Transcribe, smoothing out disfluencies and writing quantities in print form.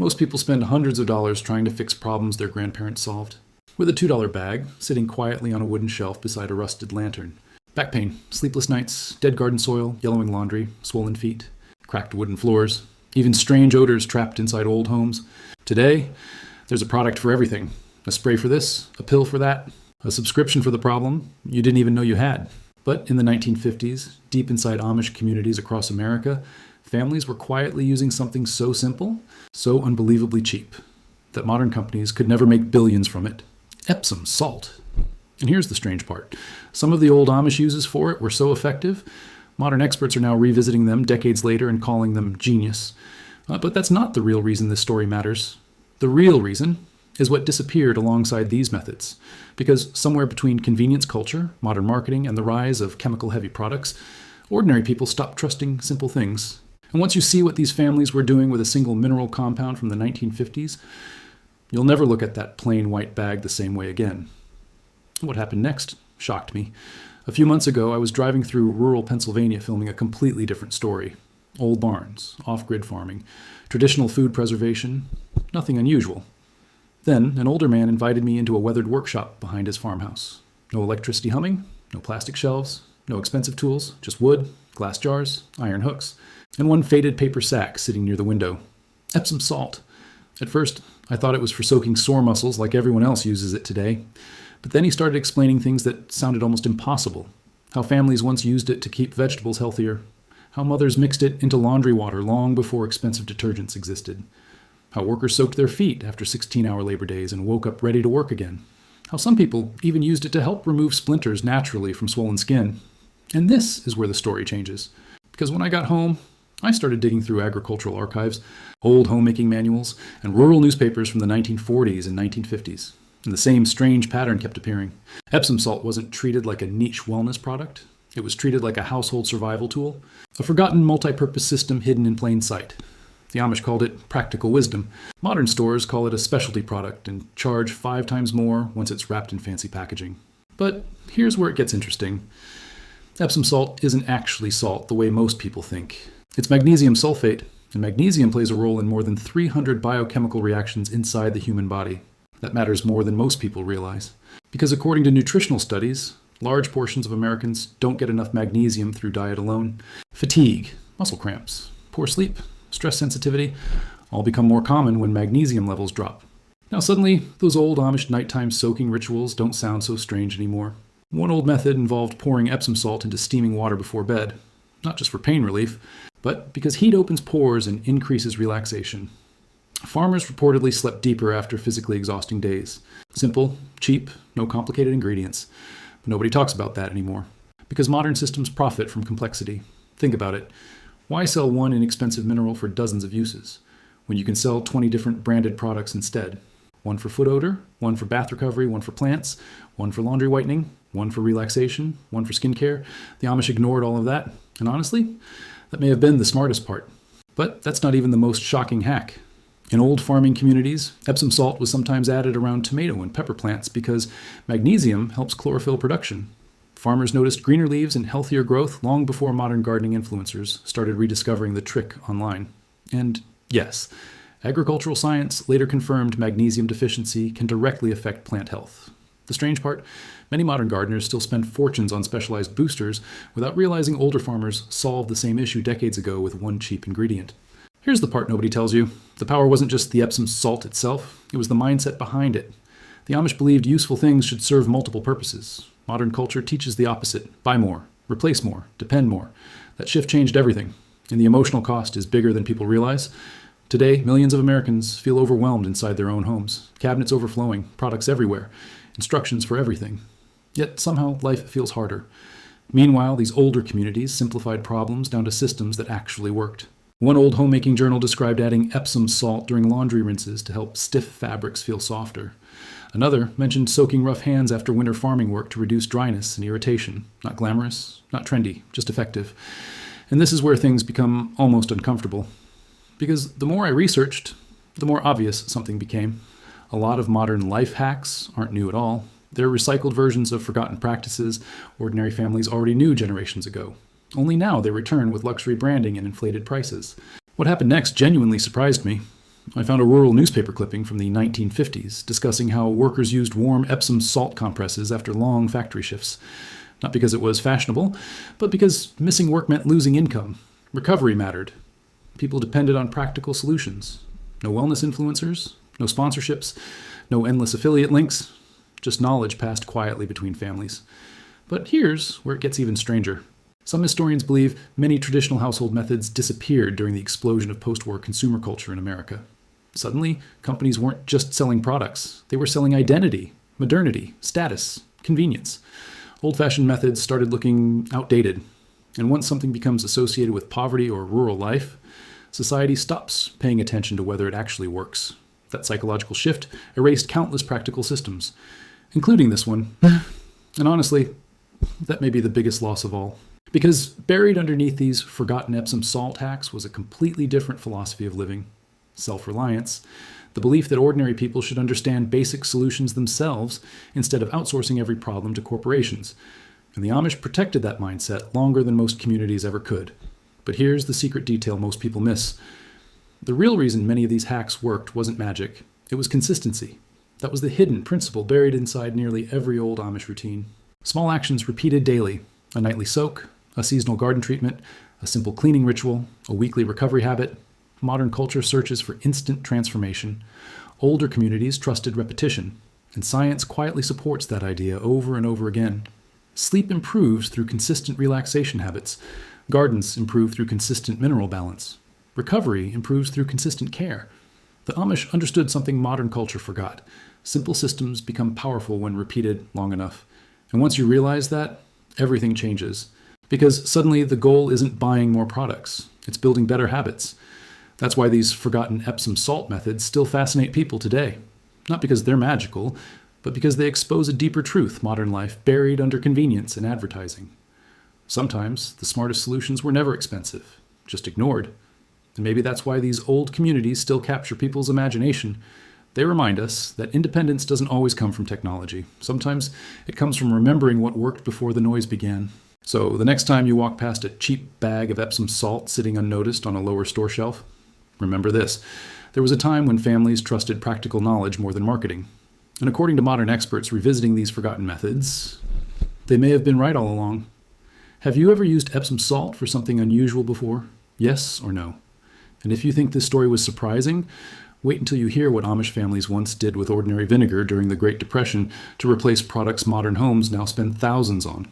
Most people spend hundreds of dollars trying to fix problems their grandparents solved. With a $2 bag, sitting quietly on a wooden shelf beside a rusted lantern. Back pain, sleepless nights, dead garden soil, yellowing laundry, swollen feet, cracked wooden floors, even strange odors trapped inside old homes. Today, there's a product for everything. A spray for this, a pill for that, a subscription for the problem you didn't even know you had. But in the 1950s, deep inside Amish communities across America, families were quietly using something so simple, so unbelievably cheap, that modern companies could never make billions from it. Epsom salt. And here's the strange part. Some of the old Amish uses for it were so effective, modern experts are now revisiting them decades later and calling them genius. But that's not the real reason this story matters. The real reason is what disappeared alongside these methods. Because somewhere between convenience culture, modern marketing, and the rise of chemical-heavy products, ordinary people stopped trusting simple things. And once you see what these families were doing with a single mineral compound from the 1950s, you'll never look at that plain white bag the same way again. What happened next shocked me. A few months ago, I was driving through rural Pennsylvania filming a completely different story. Old barns, off-grid farming, traditional food preservation, nothing unusual. Then, an older man invited me into a weathered workshop behind his farmhouse. No electricity humming, no plastic shelves, no expensive tools, just wood, glass jars, iron hooks, and one faded paper sack sitting near the window. Epsom salt. At first, I thought it was for soaking sore muscles like everyone else uses it today. But then he started explaining things that sounded almost impossible. How families once used it to keep vegetables healthier. How mothers mixed it into laundry water long before expensive detergents existed. How workers soaked their feet after 16-hour labor days and woke up ready to work again. How some people even used it to help remove splinters naturally from swollen skin. And this is where the story changes. Because when I got home, I started digging through agricultural archives, old homemaking manuals, and rural newspapers from the 1940s and 1950s. And the same strange pattern kept appearing. Epsom salt wasn't treated like a niche wellness product. It was treated like a household survival tool, a forgotten multi-purpose system hidden in plain sight. The Amish called it practical wisdom. Modern stores call it a specialty product and charge 5 times more once it's wrapped in fancy packaging. But here's where it gets interesting. Epsom salt isn't actually salt the way most people think. It's magnesium sulfate, and magnesium plays a role in more than 300 biochemical reactions inside the human body. That matters more than most people realize. Because according to nutritional studies, large portions of Americans don't get enough magnesium through diet alone. Fatigue, muscle cramps, poor sleep, stress sensitivity all become more common when magnesium levels drop. Now suddenly, those old Amish nighttime soaking rituals don't sound so strange anymore. One old method involved pouring Epsom salt into steaming water before bed, not just for pain relief, but because heat opens pores and increases relaxation. Farmers reportedly slept deeper after physically exhausting days. Simple, cheap, no complicated ingredients. But nobody talks about that anymore. Because modern systems profit from complexity. Think about it. Why sell one inexpensive mineral for dozens of uses, when you can sell 20 different branded products instead? One for foot odor, one for bath recovery, one for plants, one for laundry whitening, one for relaxation, one for skincare. The Amish ignored all of that. And honestly, that may have been the smartest part. But that's not even the most shocking hack. In old farming communities, Epsom salt was sometimes added around tomato and pepper plants because magnesium helps chlorophyll production. Farmers noticed greener leaves and healthier growth long before modern gardening influencers started rediscovering the trick online. And yes, agricultural science later confirmed magnesium deficiency can directly affect plant health. The strange part, many modern gardeners still spend fortunes on specialized boosters without realizing older farmers solved the same issue decades ago with one cheap ingredient. Here's the part nobody tells you. The power wasn't just the Epsom salt itself, it was the mindset behind it. The Amish believed useful things should serve multiple purposes. Modern culture teaches the opposite. Buy more, replace more, depend more. That shift changed everything, and the emotional cost is bigger than people realize. Today, millions of Americans feel overwhelmed inside their own homes. Cabinets overflowing, products everywhere, instructions for everything. Yet somehow life feels harder. Meanwhile, these older communities simplified problems down to systems that actually worked. One old homemaking journal described adding Epsom salt during laundry rinses to help stiff fabrics feel softer. Another mentioned soaking rough hands after winter farming work to reduce dryness and irritation. Not glamorous, not trendy, just effective. And this is where things become almost uncomfortable. Because the more I researched, the more obvious something became. A lot of modern life hacks aren't new at all. They're recycled versions of forgotten practices ordinary families already knew generations ago. Only now they return with luxury branding and inflated prices. What happened next genuinely surprised me. I found a rural newspaper clipping from the 1950s discussing how workers used warm Epsom salt compresses after long factory shifts. Not because it was fashionable, but because missing work meant losing income. Recovery mattered. People depended on practical solutions. No wellness influencers, no sponsorships, no endless affiliate links, just knowledge passed quietly between families. But here's where it gets even stranger. Some historians believe many traditional household methods disappeared during the explosion of post-war consumer culture in America. Suddenly, companies weren't just selling products. They were selling identity, modernity, status, convenience. Old-fashioned methods started looking outdated. And once something becomes associated with poverty or rural life, society stops paying attention to whether it actually works. That psychological shift erased countless practical systems, including this one. And honestly, that may be the biggest loss of all. Because buried underneath these forgotten Epsom salt hacks was a completely different philosophy of living. Self-reliance, the belief that ordinary people should understand basic solutions themselves instead of outsourcing every problem to corporations. And the Amish protected that mindset longer than most communities ever could. But here's the secret detail most people miss. The real reason many of these hacks worked wasn't magic. It was consistency. That was the hidden principle buried inside nearly every old Amish routine. Small actions repeated daily. A nightly soak, a seasonal garden treatment, a simple cleaning ritual, a weekly recovery habit. Modern culture searches for instant transformation. Older communities trusted repetition, and science quietly supports that idea over and over again. Sleep improves through consistent relaxation habits. Gardens improve through consistent mineral balance. Recovery improves through consistent care. The Amish understood something modern culture forgot. Simple systems become powerful when repeated long enough. And once you realize that, everything changes. Because suddenly the goal isn't buying more products, it's building better habits. That's why these forgotten Epsom salt methods still fascinate people today. Not because they're magical, but because they expose a deeper truth modern life buried under convenience and advertising. Sometimes the smartest solutions were never expensive, just ignored. And maybe that's why these old communities still capture people's imagination. They remind us that independence doesn't always come from technology. Sometimes it comes from remembering what worked before the noise began. So the next time you walk past a cheap bag of Epsom salt sitting unnoticed on a lower store shelf, remember this. There was a time when families trusted practical knowledge more than marketing. And according to modern experts revisiting these forgotten methods, they may have been right all along. Have you ever used Epsom salt for something unusual before? Yes or no? And if you think this story was surprising, wait until you hear what Amish families once did with ordinary vinegar during the Great Depression to replace products modern homes now spend thousands on.